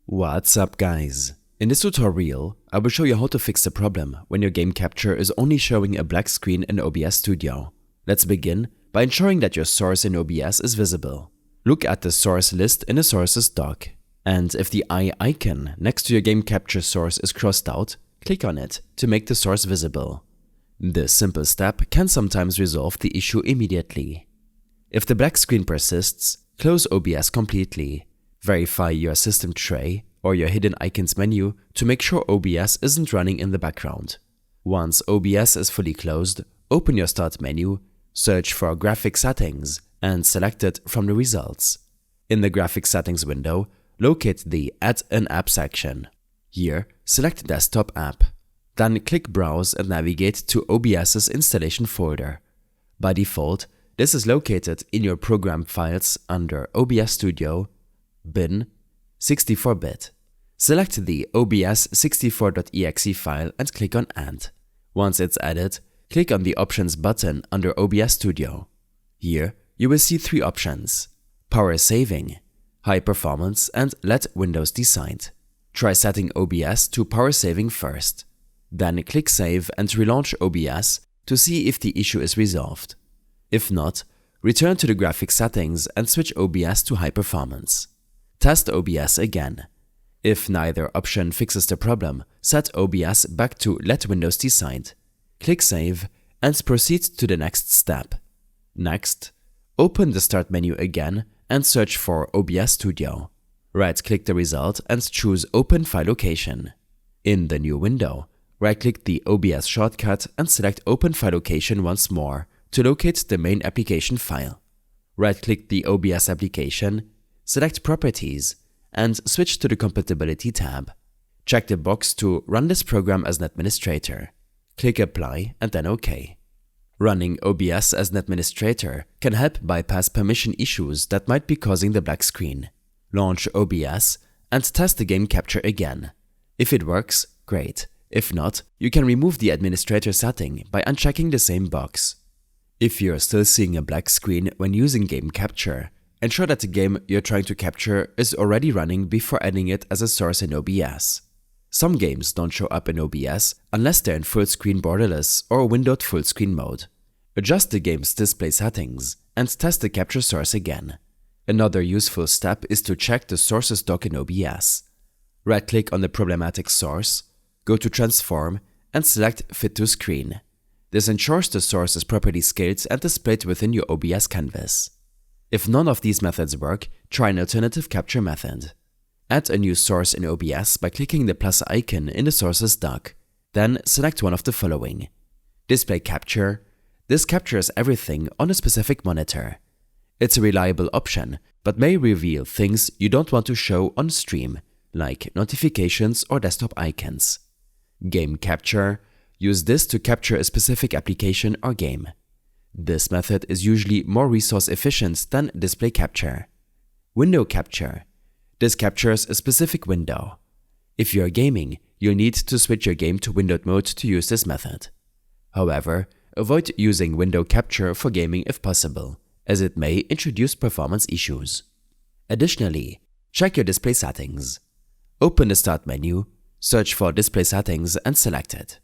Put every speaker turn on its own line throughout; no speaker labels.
What's up guys? In this tutorial, I will show you how to fix the problem when your game capture is only showing a black screen in OBS Studio. Let's begin by ensuring that your source in OBS is visible. Look at the source list in the sources doc, and if the eye icon next to your game capture source is crossed out, click on it to make the source visible. This simple step can sometimes resolve the issue immediately. If the black screen persists, close OBS completely. Verify your system tray or your hidden icons menu to make sure OBS isn't running in the background. Once OBS is fully closed, open your Start menu, search for Graphic Settings and select it from the results. In the Graphic Settings window, locate the Add an App section. Here, select Desktop App. Then click Browse and navigate to OBS's installation folder. By default, this is located in your program files under OBS Studio, bin, 64-bit. Select the obs64.exe file and click on Add. Once it's added, click on the Options button under OBS Studio. Here, you will see three options: Power Saving, High Performance, and Let Windows Decide. Try setting OBS to Power Saving first. Then click Save and relaunch OBS to see if the issue is resolved. If not, return to the graphic settings and switch OBS to High Performance. Test OBS again. If neither option fixes the problem, set OBS back to Let Windows Decide. Click Save and proceed to the next step. Next, open the Start menu again and search for OBS Studio. Right-click the result and choose Open File Location. In the new window, right-click the OBS shortcut and select Open File Location once more to locate the main application file. Right-click the OBS application, select Properties, and switch to the Compatibility tab. Check the box to run this program as an administrator. Click Apply and then OK. Running OBS as an administrator can help bypass permission issues that might be causing the black screen. Launch OBS and test the game capture again. If it works, great. If not, you can remove the administrator setting by unchecking the same box. If you're still seeing a black screen when using game capture, ensure that the game you're trying to capture is already running before adding it as a source in OBS. Some games don't show up in OBS unless they're in full screen borderless or windowed full screen mode. Adjust the game's display settings and test the capture source again. Another useful step is to check the sources doc in OBS. Right-click on the problematic source, go to Transform and select Fit to Screen. This ensures the source is properly scaled and displayed within your OBS canvas. If none of these methods work, try an alternative capture method. Add a new source in OBS by clicking the plus icon in the sources doc. Then select one of the following. Display Capture. This captures everything on a specific monitor. It's a reliable option, but may reveal things you don't want to show on stream, like notifications or desktop icons. Game Capture. Use this to capture a specific application or game. This method is usually more resource efficient than display capture. Window Capture. This captures a specific window. If you're gaming, you'll need to switch your game to windowed mode to use this method. However, avoid using window capture for gaming if possible, as it may introduce performance issues. Additionally, check your display settings. Open the Start menu, search for Display Settings and select it.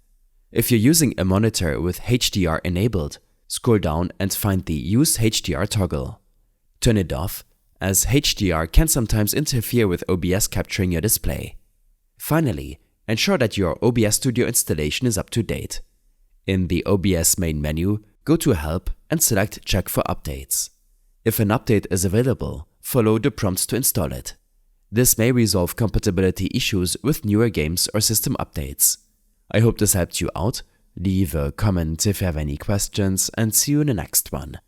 If you're using a monitor with HDR enabled, scroll down and find the Use HDR toggle. Turn it off, as HDR can sometimes interfere with OBS capturing your display. Finally, ensure that your OBS Studio installation is up to date. In the OBS main menu, go to Help and select Check for Updates. If an update is available, follow the prompts to install it. This may resolve compatibility issues with newer games or system updates. I hope this helped you out. Leave a comment if you have any questions and see you in the next one.